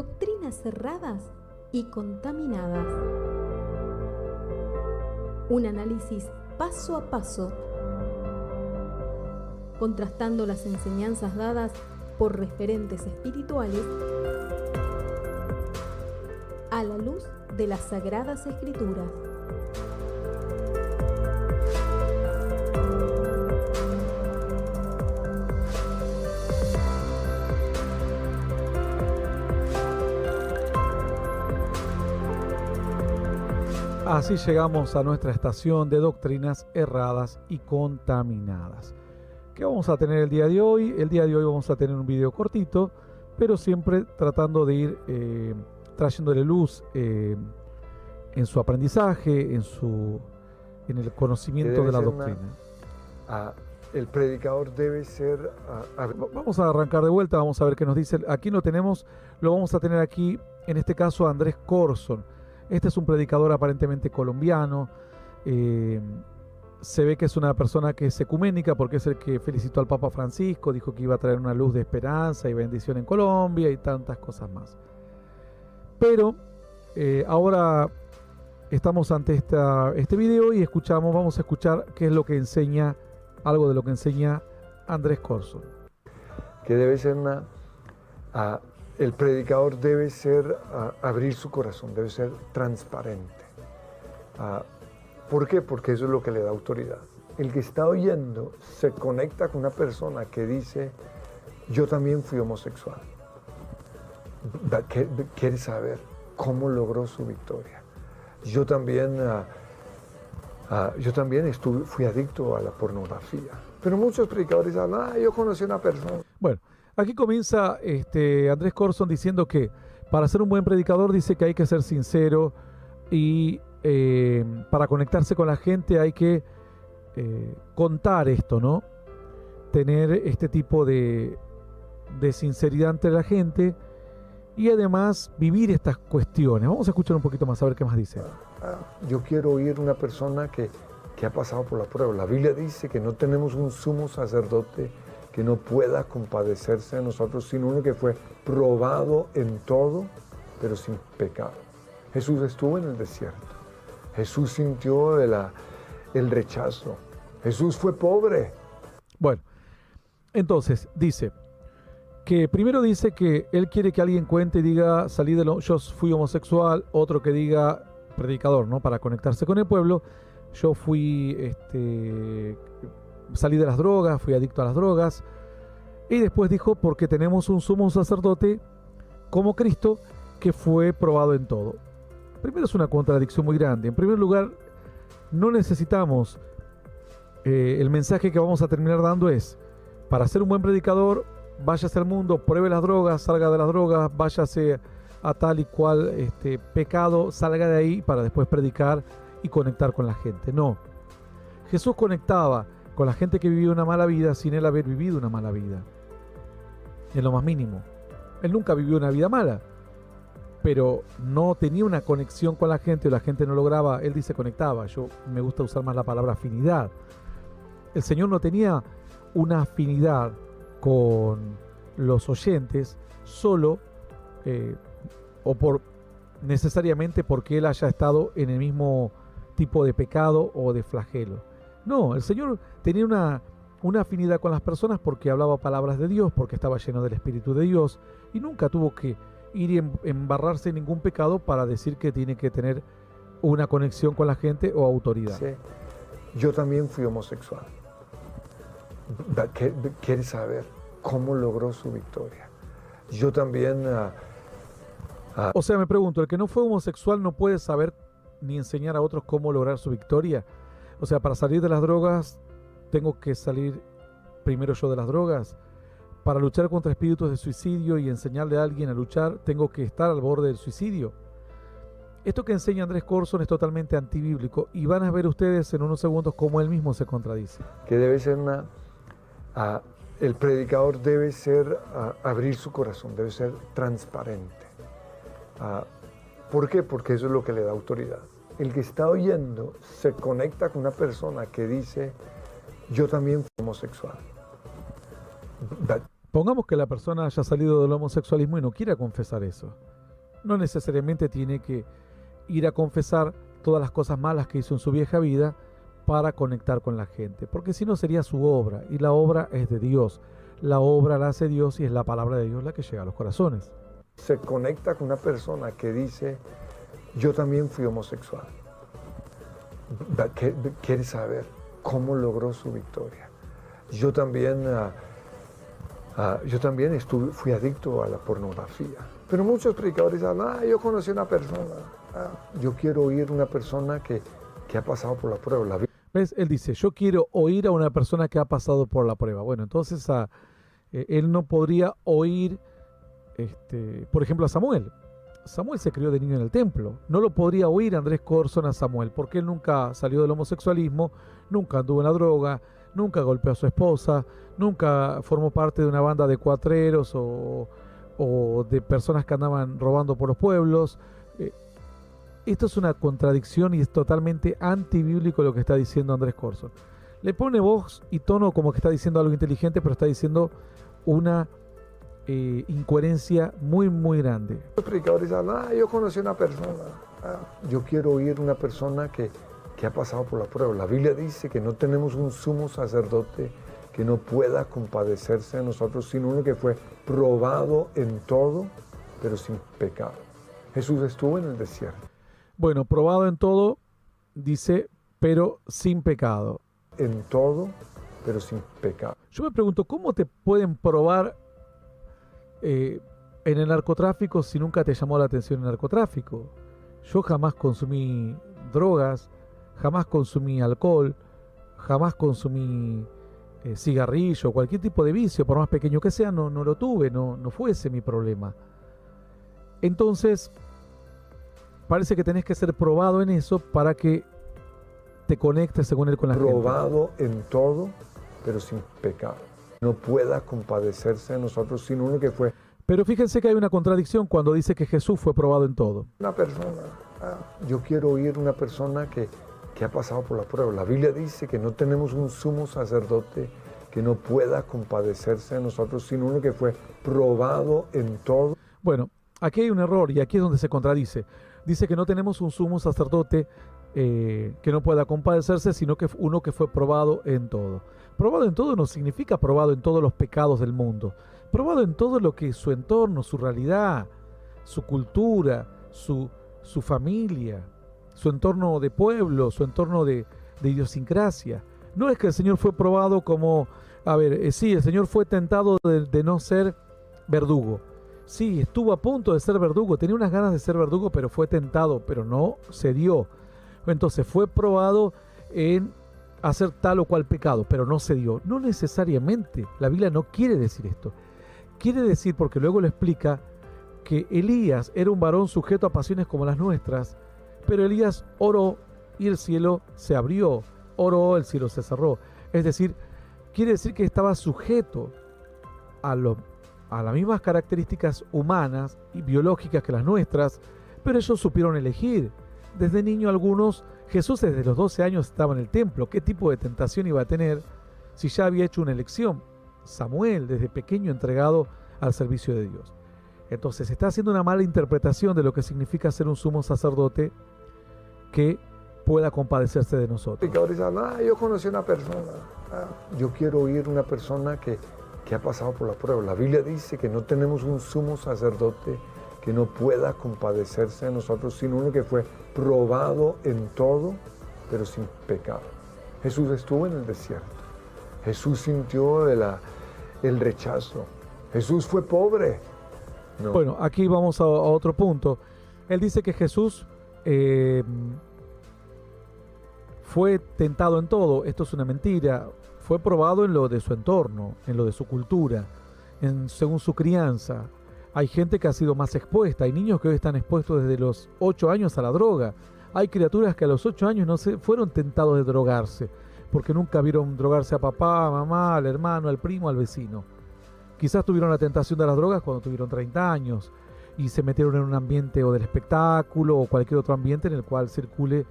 doctrinas erradas y contaminadas. Un análisis paso a paso, contrastando las enseñanzas dadas por referentes espirituales a la luz de las Sagradas Escrituras. Así llegamos a nuestra estación de doctrinas erradas y contaminadas. ¿Qué vamos a tener el día de hoy? El día de hoy vamos a tener un video cortito, pero siempre tratando de ir trayéndole luz en su aprendizaje, en el conocimiento de la doctrina. El predicador debe ser... Vamos a arrancar de vuelta, vamos a ver qué nos dice. Aquí lo tenemos, lo vamos a tener aquí, en este caso, a Andrés Corson. Este es un predicador aparentemente colombiano. Se ve que es una persona que es ecuménica porque es el que felicitó al Papa Francisco, dijo que iba a traer una luz de esperanza y bendición en Colombia y tantas cosas más. Pero ahora estamos ante este video y vamos a escuchar qué es lo que enseña, algo de lo que enseña Andrés Corson. Que debe ser el predicador debe ser abrir su corazón, debe ser transparente. ¿Por qué? Porque eso es lo que le da autoridad. El que está oyendo se conecta con una persona que dice, yo también fui homosexual. Quiere saber cómo logró su victoria. Yo también fui adicto a la pornografía. Pero muchos predicadores hablan, yo conocí a una persona. Bueno, aquí comienza Andrés Corson diciendo que para ser un buen predicador dice que hay que ser sincero y para conectarse con la gente hay que contar esto, ¿no? Tener este tipo de sinceridad ante la gente y además vivir estas cuestiones. Vamos a escuchar un poquito más a ver qué más dice. Yo quiero oír una persona que ha pasado por la prueba. La Biblia dice que no tenemos un sumo sacerdote que no pueda compadecerse de nosotros, sino uno que fue probado en todo, pero sin pecado. Jesús estuvo en el desierto. Jesús sintió el rechazo. Jesús fue pobre. Bueno, entonces dice que primero dice que él quiere que alguien cuente y diga, yo fui homosexual, otro que diga, predicador, ¿no? Para conectarse con el pueblo, yo salí de las drogas, fui adicto a las drogas. Y después dijo, porque tenemos un sumo sacerdote como Cristo que fue probado en todo. Primero es una contradicción muy grande. En primer lugar, no necesitamos, el mensaje que vamos a terminar dando es, para ser un buen predicador, váyase al mundo, pruebe las drogas, salga de las drogas, váyase a tal y cual pecado, salga de ahí para después predicar y conectar con la gente. No. Jesús conectaba con la gente que vivía una mala vida sin él haber vivido una mala vida. En lo más mínimo. Él nunca vivió una vida mala, pero no tenía una conexión con la gente o la gente no lograba, él dice conectaba, yo me gusta usar más la palabra afinidad. El Señor no tenía una afinidad con los oyentes solo necesariamente porque él haya estado en el mismo tipo de pecado o de flagelo. No, el Señor tenía una afinidad con las personas porque hablaba palabras de Dios, porque estaba lleno del Espíritu de Dios y nunca tuvo que ir y embarrarse en ningún pecado para decir que tiene que tener una conexión con la gente o autoridad. Sí. Yo también fui homosexual. Quiere saber cómo logró su victoria. Yo también... O sea, me pregunto, ¿el que no fue homosexual no puede saber ni enseñar a otros cómo lograr su victoria? O sea, para salir de las drogas, tengo que salir primero yo de las drogas. Para luchar contra espíritus de suicidio y enseñarle a alguien a luchar, tengo que estar al borde del suicidio. Esto que enseña Andrés Corson es totalmente antibíblico y van a ver ustedes en unos segundos cómo él mismo se contradice. Que debe ser el predicador debe ser abrir su corazón, debe ser transparente. ¿Por qué? Porque eso es lo que le da autoridad. El que está oyendo se conecta con una persona que dice, yo también fui homosexual. Pongamos que la persona haya salido del homosexualismo y no quiera confesar eso. No necesariamente tiene que ir a confesar todas las cosas malas que hizo en su vieja vida para conectar con la gente, porque si no sería su obra, y la obra es de Dios. La obra la hace Dios y es la palabra de Dios la que llega a los corazones. Se conecta con una persona que dice, yo también fui homosexual. Quiere saber cómo logró su victoria. Yo también fui adicto a la pornografía. Pero muchos predicadores hablan, yo conocí a una persona. Yo quiero oír una persona que ha pasado por la prueba. ¿Ves? Él dice, yo quiero oír a una persona que ha pasado por la prueba. Bueno, entonces él no podría oír, por ejemplo, a Samuel. Samuel se crió de niño en el templo. No lo podría oír Andrés Corzón a Samuel, porque él nunca salió del homosexualismo, nunca anduvo en la droga, nunca golpeó a su esposa, nunca formó parte de una banda de cuatreros o de personas que andaban robando por los pueblos. Esto es una contradicción y es totalmente antibíblico lo que está diciendo Andrés Corzón. Le pone voz y tono como que está diciendo algo inteligente, pero está diciendo una incoherencia muy, muy grande. Los predicadores hablan, yo conocí a una persona. Yo quiero oír una persona que ha pasado por la prueba. La Biblia dice que no tenemos un sumo sacerdote que no pueda compadecerse de nosotros, sino uno que fue probado en todo, pero sin pecado. Jesús estuvo en el desierto. Bueno, probado en todo, dice, pero sin pecado. En todo, pero sin pecado. Yo me pregunto, ¿cómo te pueden probar en el narcotráfico si nunca te llamó la atención el narcotráfico? Yo jamás consumí drogas, jamás consumí alcohol, jamás consumí cigarrillo, cualquier tipo de vicio, por más pequeño que sea, no lo tuve, no fue ese mi problema. Entonces, parece que tenés que ser probado en eso para que te conectes según él con la gente. Probado en todo, pero sin pecado. No pueda compadecerse de nosotros, sino uno que fue. Pero fíjense que hay una contradicción cuando dice que Jesús fue probado en todo. Una persona, yo quiero oír una persona que ha pasado por la prueba. La Biblia dice que no tenemos un sumo sacerdote que no pueda compadecerse de nosotros, sino uno que fue probado en todo. Bueno, aquí hay un error y aquí es donde se contradice. Dice que no tenemos un sumo sacerdote que no pueda compadecerse, sino que uno que fue probado en todo. Probado en todo no significa probado en todos los pecados del mundo. Probado en todo lo que su entorno, su realidad, su cultura, su familia, su entorno de pueblo, su entorno de idiosincrasia. No es que el Señor fue probado como, sí, el Señor fue tentado de no ser verdugo. Sí, estuvo a punto de ser verdugo, tenía unas ganas de ser verdugo, pero fue tentado, pero no se dio. Entonces fue probado en hacer tal o cual pecado, pero no se dio. No necesariamente, la Biblia no quiere decir esto. Quiere decir, porque luego lo explica, que Elías era un varón sujeto a pasiones como las nuestras, pero Elías oró y el cielo se abrió, oró, el cielo se cerró. Es decir, quiere decir que estaba sujeto a las mismas características humanas y biológicas que las nuestras, pero ellos supieron elegir. Desde niño algunos, Jesús desde los 12 años estaba en el templo. ¿Qué tipo de tentación iba a tener si ya había hecho una elección? Samuel, desde pequeño entregado al servicio de Dios. Entonces está haciendo una mala interpretación de lo que significa ser un sumo sacerdote que pueda compadecerse de nosotros. Yo conocí a una persona. Yo quiero oír una persona que ha pasado por la prueba. La Biblia dice que no tenemos un sumo sacerdote que no pueda compadecerse de nosotros, sino uno que fue probado en todo, pero sin pecado. Jesús estuvo en el desierto. Jesús sintió el rechazo. Jesús fue pobre. No. Bueno, aquí vamos a otro punto. Él dice que Jesús fue tentado en todo. Esto es una mentira. Fue probado en lo de su entorno, en lo de su cultura, según su crianza. Hay gente que ha sido más expuesta. Hay niños que hoy están expuestos desde los 8 años a la droga. Hay criaturas que a los 8 años no se fueron tentados de drogarse, porque nunca vieron drogarse a papá, a mamá, al hermano, al primo, al vecino. Quizás tuvieron la tentación de las drogas cuando tuvieron 30 años y se metieron en un ambiente o del espectáculo o cualquier otro ambiente en el cual circule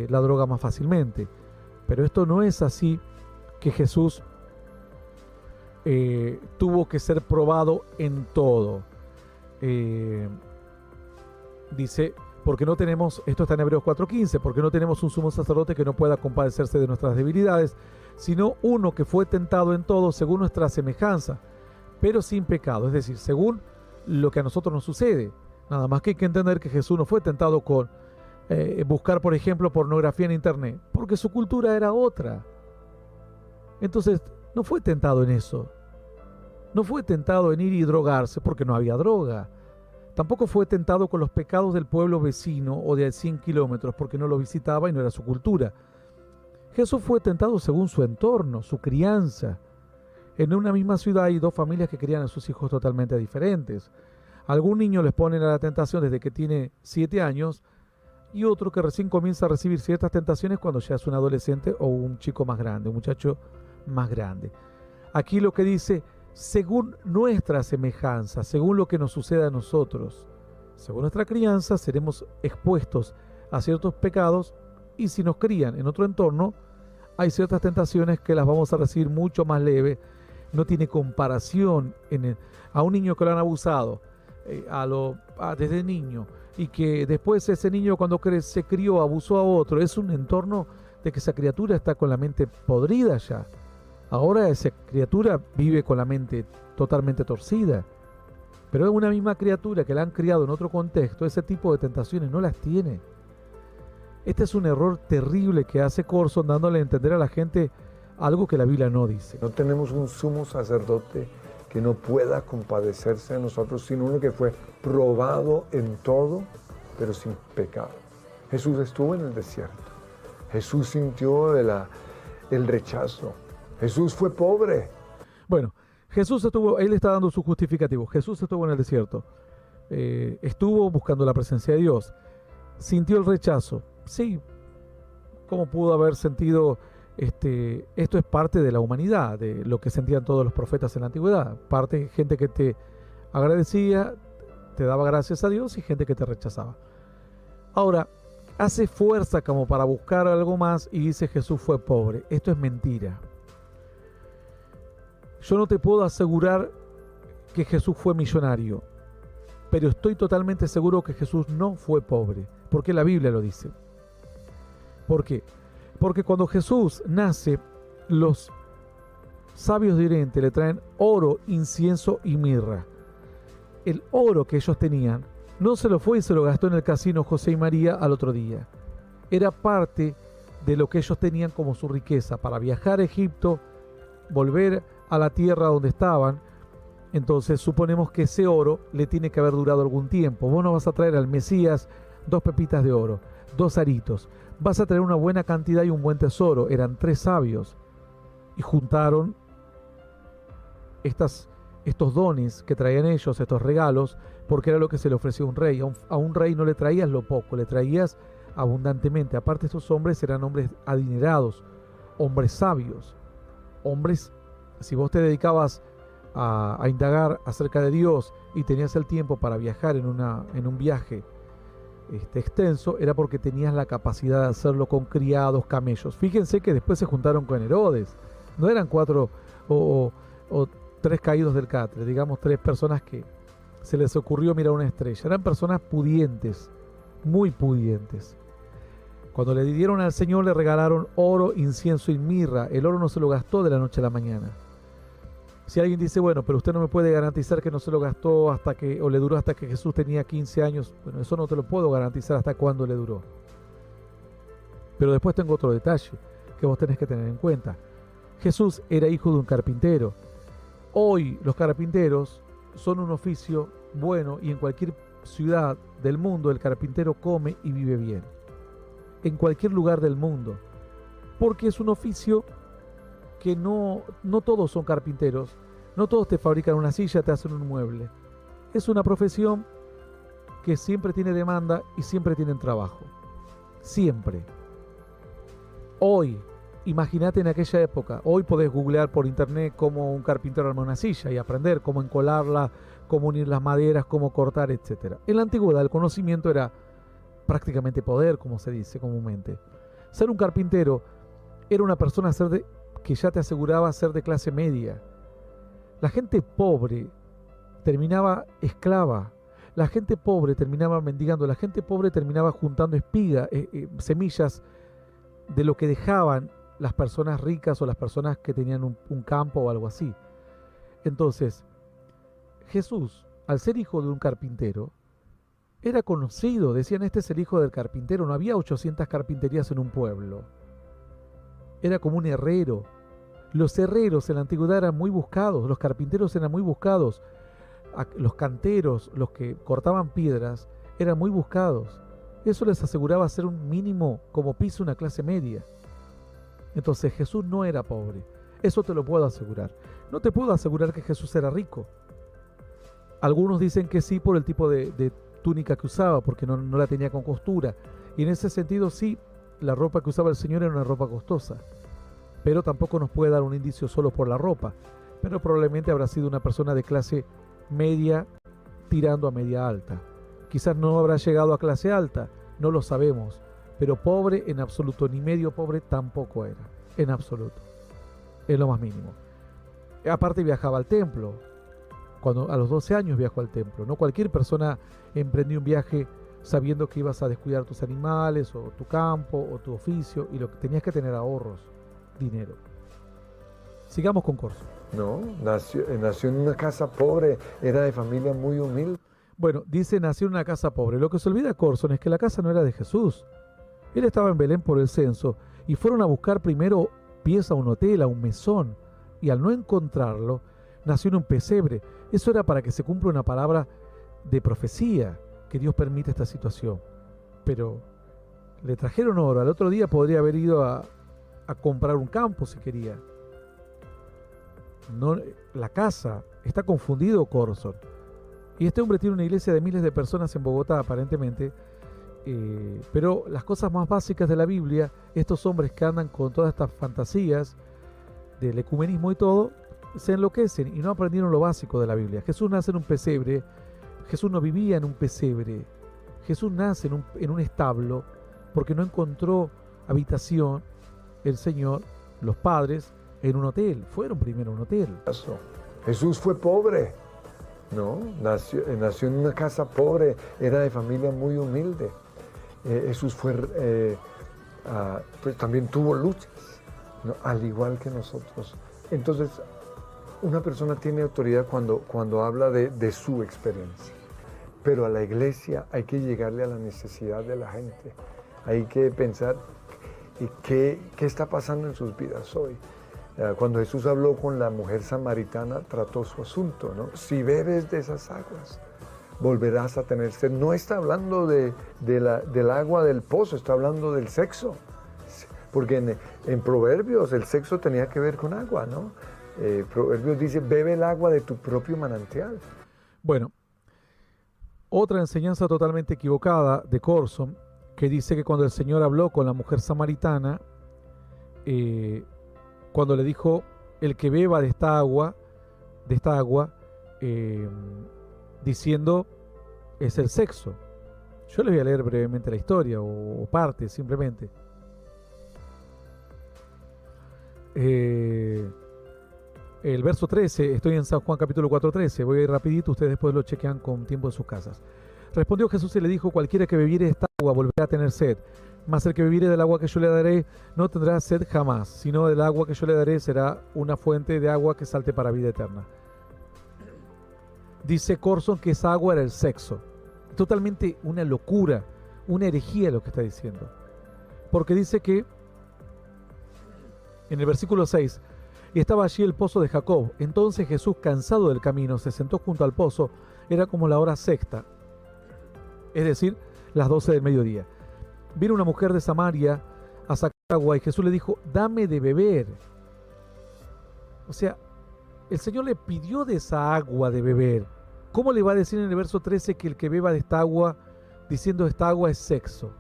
la droga más fácilmente. Pero esto no es así, que Jesús tuvo que ser probado en todo. Dice, porque no tenemos, esto está en Hebreos 4:15, porque no tenemos un sumo sacerdote que no pueda compadecerse de nuestras debilidades, sino uno que fue tentado en todo según nuestra semejanza, pero sin pecado, es decir, según lo que a nosotros nos sucede. Nada más que hay que entender que Jesús no fue tentado con buscar, por ejemplo, pornografía en internet, porque su cultura era otra. Entonces, no fue tentado en eso. No fue tentado en ir y drogarse porque no había droga. Tampoco fue tentado con los pecados del pueblo vecino o de 100 kilómetros porque no lo visitaba y no era su cultura. Jesús fue tentado según su entorno, su crianza. En una misma ciudad hay dos familias que crían a sus hijos totalmente diferentes. Algún niño les ponen a la tentación desde que tiene 7 años y otro que recién comienza a recibir ciertas tentaciones cuando ya es un adolescente o un chico más grande, un muchacho más grande. Aquí lo que dice, según nuestra semejanza, según lo que nos suceda a nosotros, según nuestra crianza, seremos expuestos a ciertos pecados y si nos crían en otro entorno, hay ciertas tentaciones que las vamos a recibir mucho más leve. No tiene comparación a un niño que lo han abusado desde niño y que después ese niño cuando se crió abusó a otro. Es un entorno de que esa criatura está con la mente podrida ya. Ahora esa criatura vive con la mente totalmente torcida. Pero es una misma criatura que la han criado en otro contexto, ese tipo de tentaciones no las tiene. Este es un error terrible que hace Corzon dándole a entender a la gente algo que la Biblia no dice. No tenemos un sumo sacerdote que no pueda compadecerse de nosotros, sino uno que fue probado en todo, pero sin pecado. Jesús estuvo en el desierto. Jesús sintió el rechazo. Jesús fue pobre. Bueno, Jesús estuvo, él está dando su justificativo. Jesús estuvo en el desierto. Estuvo buscando la presencia de Dios. Sintió el rechazo. Sí, ¿cómo pudo haber sentido? Esto es parte de la humanidad, de lo que sentían todos los profetas en la antigüedad. Gente que te agradecía, te daba gracias a Dios y gente que te rechazaba. Ahora, hace fuerza como para buscar algo más y dice Jesús fue pobre. Esto es mentira. Yo no te puedo asegurar que Jesús fue millonario, pero estoy totalmente seguro que Jesús no fue pobre, porque la Biblia lo dice. ¿Por qué? Porque cuando Jesús nace, los sabios de Oriente le traen oro, incienso y mirra. El oro que ellos tenían no se lo fue y se lo gastó en el casino José y María al otro día. Era parte de lo que ellos tenían como su riqueza para viajar a Egipto, volver a la tierra donde estaban. Entonces suponemos que ese oro le tiene que haber durado algún tiempo. Vos no vas a traer al Mesías 2 pepitas de oro, 2 aritos. Vas a traer una buena cantidad y un buen tesoro. Eran 3 sabios y juntaron estos dones que traían ellos, estos regalos, porque era lo que se le ofreció a un rey. A un rey no le traías lo poco, le traías abundantemente. Aparte, estos hombres eran hombres adinerados, hombres sabios, hombres, si vos te dedicabas a indagar acerca de Dios y tenías el tiempo para viajar en un viaje extenso, era porque tenías la capacidad de hacerlo con criados, camellos. Fíjense que después se juntaron con Herodes. No eran 4 o 3 caídos del catre, digamos 3 personas que se les ocurrió mirar una estrella. Eran personas pudientes, muy pudientes. Cuando le dieron al Señor le regalaron oro, incienso y mirra. El oro no se lo gastó de la noche a la mañana. Si alguien dice, bueno, pero usted no me puede garantizar que no se lo gastó o le duró hasta que Jesús tenía 15 años. Bueno, eso no te lo puedo garantizar hasta cuándo le duró. Pero después tengo otro detalle que vos tenés que tener en cuenta. Jesús era hijo de un carpintero. Hoy los carpinteros son un oficio bueno y en cualquier ciudad del mundo el carpintero come y vive bien. En cualquier lugar del mundo. Porque es un oficio que no todos son carpinteros, no todos te fabrican una silla, te hacen un mueble. Es una profesión que siempre tiene demanda y siempre tienen trabajo. Siempre. Hoy, imagínate en aquella época, hoy podés googlear por internet cómo un carpintero arma una silla y aprender cómo encolarla, cómo unir las maderas, cómo cortar, etc. En la antigüedad el conocimiento era prácticamente poder, como se dice comúnmente. Ser un carpintero era una persona que ya te aseguraba ser de clase media. La gente pobre terminaba esclava. La gente pobre terminaba mendigando. La gente pobre terminaba juntando espigas, semillas de lo que dejaban las personas ricas o las personas que tenían un campo o algo así. Entonces, Jesús, al ser hijo de un carpintero, era conocido. Decían, este es el hijo del carpintero. No había 800 carpinterías en un pueblo. Era como un herrero. Los herreros en la antigüedad eran muy buscados. Los carpinteros eran muy buscados. Los canteros, los que cortaban piedras, eran muy buscados. Eso les aseguraba ser un mínimo como piso una clase media. Entonces Jesús no era pobre. Eso te lo puedo asegurar. No te puedo asegurar que Jesús era rico. Algunos dicen que sí por el tipo de túnica que usaba, porque no la tenía con costura. Y en ese sentido sí, la ropa que usaba el Señor era una ropa costosa. Pero tampoco nos puede dar un indicio solo por la ropa. Pero probablemente habrá sido una persona de clase media tirando a media alta. Quizás no habrá llegado a clase alta, no lo sabemos. Pero pobre en absoluto, ni medio pobre tampoco era. En absoluto. En lo más mínimo. Aparte viajaba al templo. Cuando a los 12 años viajó al templo. No cualquier persona emprendió un viaje sabiendo que ibas a descuidar tus animales o tu campo o tu oficio, y lo que tenías que tener ahorros, dinero. Sigamos con Corso. No, nació en una casa pobre, era de familia muy humilde. Bueno, dice nació en una casa pobre. Lo que se olvida Corson es que la casa no era de Jesús. Él estaba en Belén por el censo y fueron a buscar primero pies a un hotel, a un mesón, y al no encontrarlo, nació en un pesebre. Eso era para que se cumpla una palabra de profecía, que Dios permite esta situación. Pero le trajeron oro. Al otro día podría haber ido a comprar un campo si quería. No, la casa, está confundido Corson. Y este hombre tiene una iglesia de miles de personas en Bogotá aparentemente, pero las cosas más básicas de la Biblia, estos hombres que andan con todas estas fantasías del ecumenismo y todo, se enloquecen y no aprendieron lo básico de la Biblia. Jesús nace en un pesebre. Jesús no vivía en un pesebre. Jesús nace en un establo porque no encontró habitación el Señor, los padres, en un hotel. Fueron primero a un hotel. Jesús fue pobre, ¿no? Nació en una casa pobre, era de familia muy humilde. Jesús fue, pues también tuvo luchas, ¿no? Al igual que nosotros. Entonces, una persona tiene autoridad cuando habla de su experiencia. Pero a la iglesia hay que llegarle a la necesidad de la gente. Hay que pensar qué está pasando en sus vidas hoy. Cuando Jesús habló con la mujer samaritana, trató su asunto, ¿no? Si bebes de esas aguas, volverás a tener sed. No está hablando del agua del pozo, está hablando del sexo. Porque en Proverbios el sexo tenía que ver con agua, ¿no? Proverbios dice, bebe el agua de tu propio manantial. Bueno, otra enseñanza totalmente equivocada de Corson, que dice que cuando el Señor habló con la mujer samaritana, cuando le dijo, el que beba de esta agua, diciendo, es el sexo. Yo les voy a leer brevemente la historia, o parte simplemente. El verso 13, estoy en San Juan capítulo 4, 13, voy a ir rapidito, ustedes después lo chequean con tiempo en sus casas. Respondió Jesús y le dijo, cualquiera que bebiere esta agua volverá a tener sed, mas el que bebiere del agua que yo le daré no tendrá sed jamás, sino del agua que yo le daré será una fuente de agua que salte para vida eterna. Dice Corson que esa agua era el sexo. Totalmente una locura, una herejía lo que está diciendo. Porque dice que, en el versículo 6, y estaba allí el pozo de Jacob. Entonces Jesús, cansado del camino, se sentó junto al pozo. Era como la hora sexta, es decir, las 12 del mediodía. Vino una mujer de Samaria a sacar agua y Jesús le dijo, dame de beber. O sea, el Señor le pidió de esa agua de beber. ¿Cómo le va a decir en el verso 13 que el que beba de esta agua, diciendo esta agua es sexo?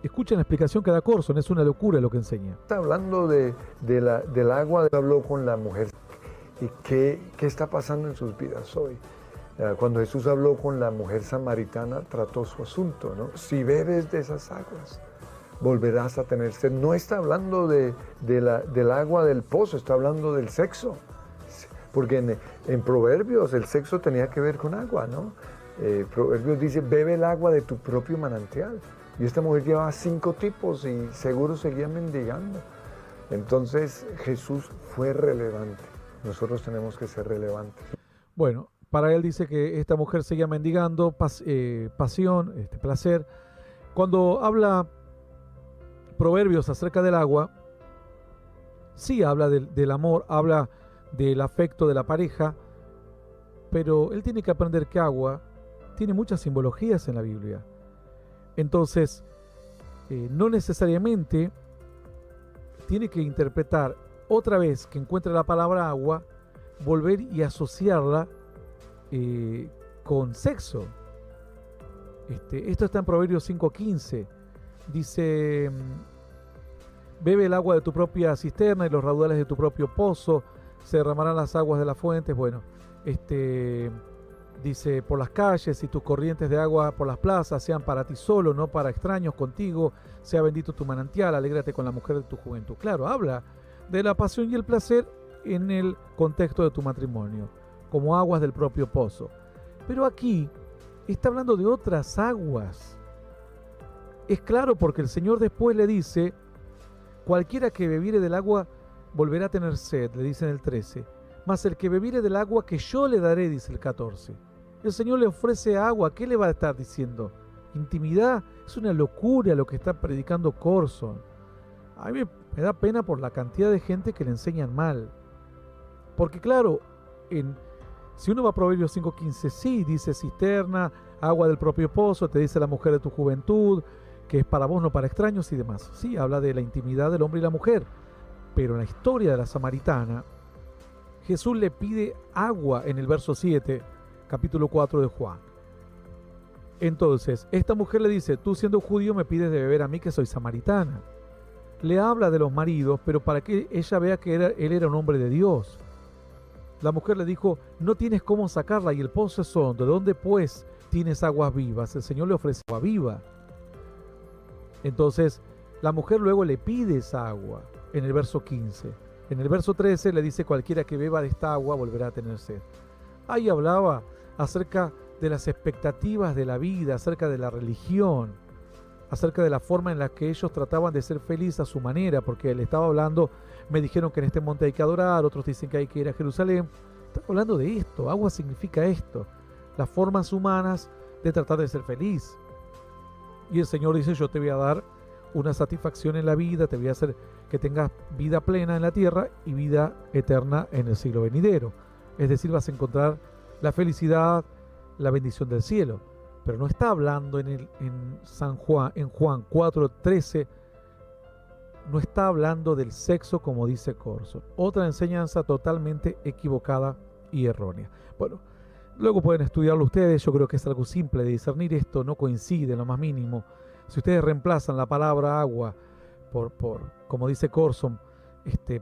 Escuchen la explicación que da Corson, es una locura lo que enseña. Está hablando del agua, habló con la mujer. ¿Y qué está pasando en sus vidas hoy? Cuando Jesús habló con la mujer samaritana, trató su asunto, ¿no? Si bebes de esas aguas, volverás a tener sed. No está hablando del agua del pozo, está hablando del sexo. Porque en Proverbios el sexo tenía que ver con agua, ¿no? Proverbios dice, bebe el agua de tu propio manantial. Y esta mujer llevaba 5 tipos y seguro seguía mendigando. Entonces Jesús fue relevante. Nosotros tenemos que ser relevantes. Bueno, para él dice que esta mujer seguía mendigando pasión, placer. Cuando habla Proverbios acerca del agua, sí habla del amor, habla del afecto de la pareja, pero él tiene que aprender que agua tiene muchas simbologías en la Biblia. Entonces, no necesariamente tiene que interpretar otra vez que encuentre la palabra agua, volver y asociarla con sexo. Esto está en Proverbios 5:15. Dice, bebe el agua de tu propia cisterna y los raudales de tu propio pozo, se derramarán las aguas de las fuentes. Bueno, dice, por las calles y tus corrientes de agua por las plazas sean para ti solo, no para extraños contigo, sea bendito tu manantial, alégrate con la mujer de tu juventud. Claro, habla de la pasión y el placer en el contexto de tu matrimonio, como aguas del propio pozo. Pero aquí está hablando de otras aguas. Es claro porque el Señor después le dice, cualquiera que bebiere del agua volverá a tener sed, le dice en el 13. Mas el que bebiere del agua que yo le daré, dice el 14. El Señor le ofrece agua, ¿qué le va a estar diciendo? Intimidad. Es una locura lo que está predicando Corson. A mí me da pena por la cantidad de gente que le enseñan mal. Porque claro, si uno va a Proverbios 5:15, sí, dice cisterna, agua del propio pozo, te dice la mujer de tu juventud, que es para vos, no para extraños y demás. Sí, habla de la intimidad del hombre y la mujer. Pero en la historia de la samaritana, Jesús le pide agua en el verso 7, capítulo 4 de Juan. Entonces, esta mujer le dice, tú siendo judío me pides de beber a mí que soy samaritana. Le habla de los maridos, pero para que ella vea que él era un hombre de Dios. La mujer le dijo, no tienes cómo sacarla y el pozo es hondo. ¿De dónde pues tienes aguas vivas? El Señor le ofrece agua viva. Entonces, la mujer luego le pide esa agua en el verso 15. En el verso 13 le dice, cualquiera que beba de esta agua volverá a tener sed. Ahí hablaba acerca de las expectativas de la vida, acerca de la religión, acerca de la forma en la que ellos trataban de ser felices a su manera, porque él estaba hablando, me dijeron que en este monte hay que adorar, otros dicen que hay que ir a Jerusalén. Estaba hablando de esto, agua significa esto, las formas humanas de tratar de ser feliz. Y el Señor dice, yo te voy a dar una satisfacción en la vida, te voy a hacer que tengas vida plena en la tierra y vida eterna en el siglo venidero. Es decir, vas a encontrar la felicidad, la bendición del cielo. Pero no está hablando en Juan 4:13, no está hablando del sexo como dice Corson. Otra enseñanza totalmente equivocada y errónea. Bueno, luego pueden estudiarlo ustedes, yo creo que es algo simple de discernir esto, no coincide en lo más mínimo. Si ustedes reemplazan la palabra agua por como dice Corson,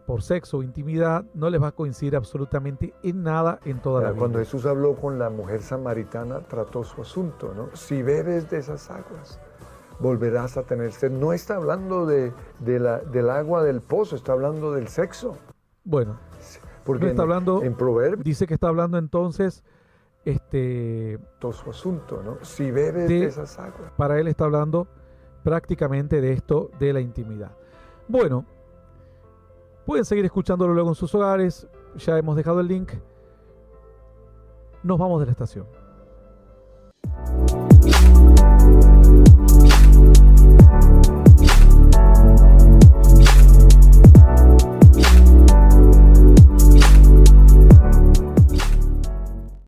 por sexo o intimidad, no les va a coincidir absolutamente en nada en toda la vida. Cuando Jesús habló con la mujer samaritana, trató su asunto, ¿no? Si bebes de esas aguas, volverás a tener sed. No está hablando del agua del pozo, está hablando del sexo. Bueno, porque no está hablando, en Proverbios dice que está hablando entonces todo su asunto, ¿no? Si bebes de esas aguas. Para él está hablando prácticamente de esto, de la intimidad. Bueno, pueden seguir escuchándolo luego en sus hogares. Ya hemos dejado el link. Nos vamos de la estación.